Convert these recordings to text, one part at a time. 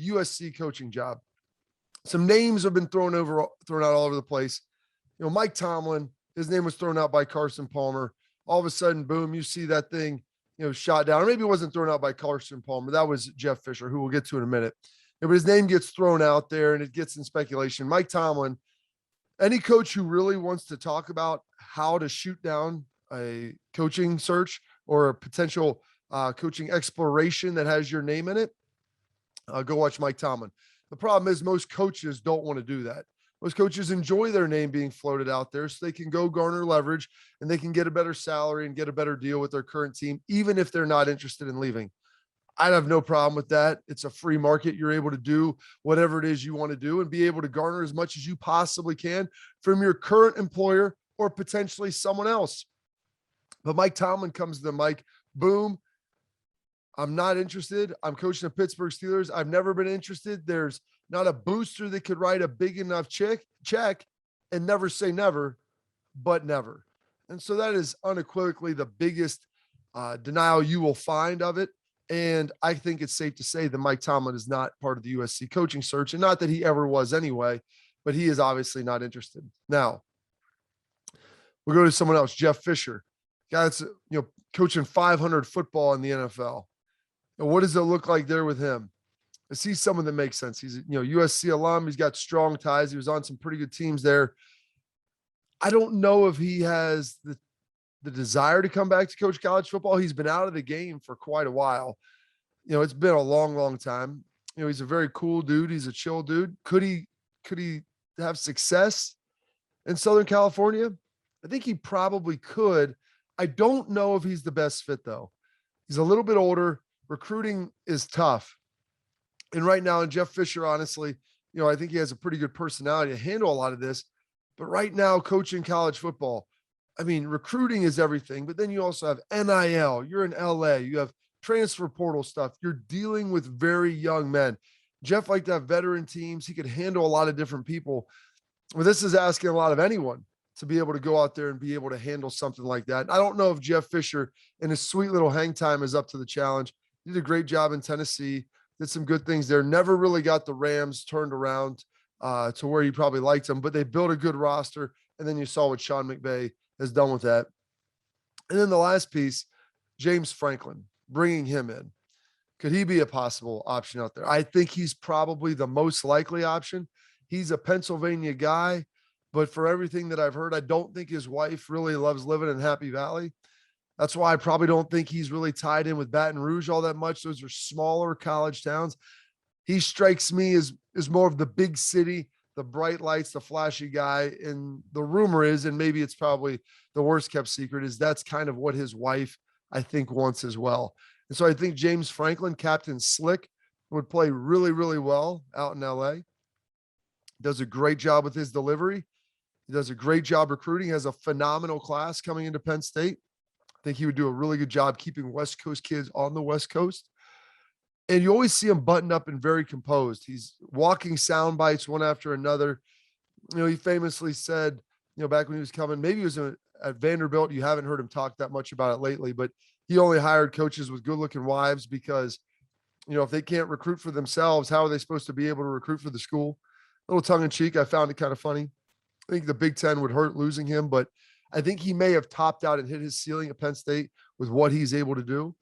USC coaching job. Some names have been thrown out all over the place. Mike Tomlin, his name was thrown out by Carson Palmer. All of a sudden, boom, you see that thing, shot down. Or maybe it wasn't thrown out by Carson Palmer. That was Jeff Fisher, who we'll get to in a minute. But his name gets thrown out there and it gets in speculation. Mike Tomlin, any coach who really wants to talk about how to shoot down a coaching search or a potential coaching exploration that has your name in it, go watch Mike Tomlin. The problem is most coaches don't want to do that. Most coaches enjoy their name being floated out there so they can go garner leverage and they can get a better salary and get a better deal with their current team, even if they're not interested in leaving. I'd have no problem with that. It's a free market. You're able to do whatever it is you want to do and be able to garner as much as you possibly can from your current employer or potentially someone else. But Mike Tomlin comes to the mic, boom, I'm not interested. I'm coaching the Pittsburgh Steelers. I've never been interested. There's not a booster that could write a big enough check and never say never, but never. And so that is unequivocally the biggest denial you will find of it. And I think it's safe to say that Mike Tomlin is not part of the USC coaching search, and not that he ever was anyway, but he is obviously not interested. Now, we'll go to someone else, Jeff Fisher, guy that's coaching 500 football in the NFL. And what does it look like there with him? I see someone that makes sense. He's USC alum. He's got strong ties. He was on some pretty good teams there. I don't know if he has the desire to come back to coach college football. He's been out of the game for quite a while. It's been a long, long time. He's a very cool dude. He's a chill dude. Could he have success in Southern California? I think he probably could. I don't know if he's the best fit though. He's a little bit older. Recruiting is tough. And right now, and Jeff Fisher, honestly, I think he has a pretty good personality to handle a lot of this. But right now, coaching college football, recruiting is everything. But then you also have NIL. You're in LA. You have transfer portal stuff. You're dealing with very young men. Jeff liked to have veteran teams. He could handle a lot of different people. Well, this is asking a lot of anyone to be able to go out there and be able to handle something like that. And I don't know if Jeff Fisher and his sweet little hang time is up to the challenge. He did a great job in Tennessee, did some good things there. Never really got the Rams turned around to where you probably liked them, but they built a good roster. And then you saw what Sean McVay has done with that. And then the last piece, James Franklin, bringing him in. Could he be a possible option out there? I think he's probably the most likely option. He's a Pennsylvania guy, but for everything that I've heard, I don't think his wife really loves living in Happy Valley. That's why I probably don't think he's really tied in with Baton Rouge all that much. Those are smaller college towns. He strikes me as more of the big city, the bright lights, the flashy guy. And the rumor is, and maybe it's probably the worst kept secret, is that's kind of what his wife, I think, wants as well. And so I think James Franklin, Captain Slick, would play really, really well out in LA. Does a great job with his delivery. He does a great job recruiting, has a phenomenal class coming into Penn State. I think he would do a really good job keeping West Coast kids on the West Coast. And you always see him buttoned up and very composed. He's walking sound bites one after another. He famously said, back when he was coming, maybe he was at Vanderbilt. You haven't heard him talk that much about it lately, but he only hired coaches with good looking wives because, if they can't recruit for themselves, how are they supposed to be able to recruit for the school? A little tongue in cheek. I found it kind of funny. I think the Big Ten would hurt losing him, but I think he may have topped out and hit his ceiling at Penn State with what he's able to do.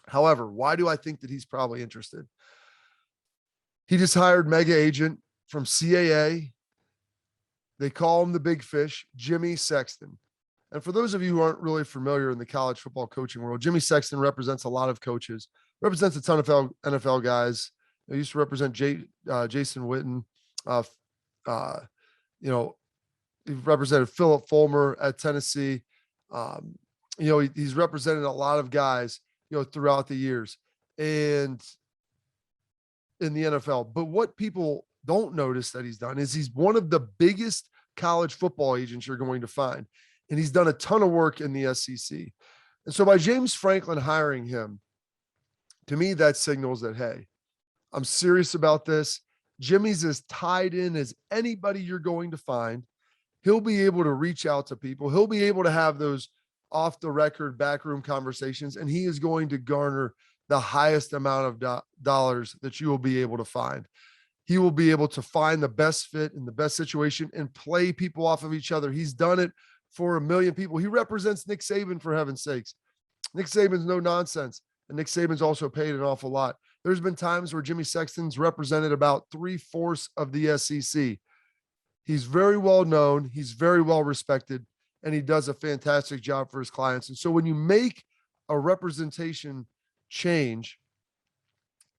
However, why do I think that he's probably interested? He just hired mega agent from CAA. They call him the big fish, Jimmy Sexton. And for those of you who aren't really familiar in the college football coaching world, Jimmy Sexton represents a lot of coaches, represents a ton of NFL guys. He used to represent Jason Witten. He represented Philip Fulmer at Tennessee. He's represented a lot of guys, throughout the years and in the NFL. But what people don't notice that he's done is he's one of the biggest college football agents you're going to find. And he's done a ton of work in the SEC. And so by James Franklin hiring him, to me, that signals that, hey, I'm serious about this. Jimmy's as tied in as anybody you're going to find. He'll be able to reach out to people. He'll be able to have those off the record backroom conversations, and he is going to garner the highest amount of dollars that you will be able to find. He will be able to find the best fit in the best situation and play people off of each other. He's done it for a million people. He represents Nick Saban, for heaven's sakes. Nick Saban's no nonsense, and Nick Saban's also paid an awful lot. There's been times where Jimmy Sexton's represented about 3/4 of the SEC. He's very well known, he's very well respected, and he does a fantastic job for his clients. And so when you make a representation change,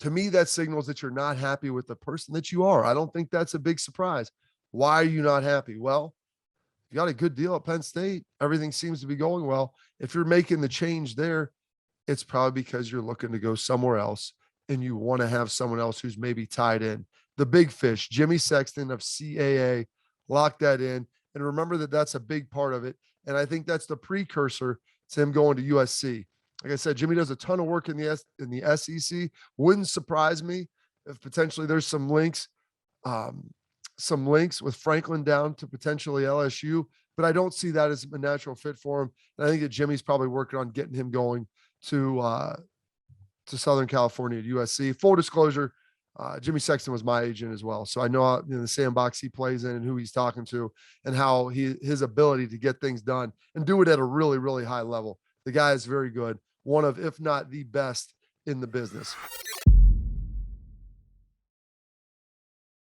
to me, that signals that you're not happy with the person that you are. I don't think that's a big surprise. Why are you not happy? Well, you got a good deal at Penn State. Everything seems to be going well. If you're making the change there, it's probably because you're looking to go somewhere else and you want to have someone else who's maybe tied in. The big fish, Jimmy Sexton of CAA, lock that in. And remember that that's a big part of it. And I think that's the precursor to him going to USC. Like I said, Jimmy does a ton of work in the SEC. Wouldn't surprise me if potentially there's some links with Franklin down to potentially LSU, but I don't see that as a natural fit for him. And I think that Jimmy's probably working on getting him going to Southern California at USC. Full disclosure, Jimmy Sexton was my agent as well. So I know, the sandbox he plays in and who he's talking to and how his ability to get things done and do it at a really, really high level. The guy is very good. One of, if not the best in the business.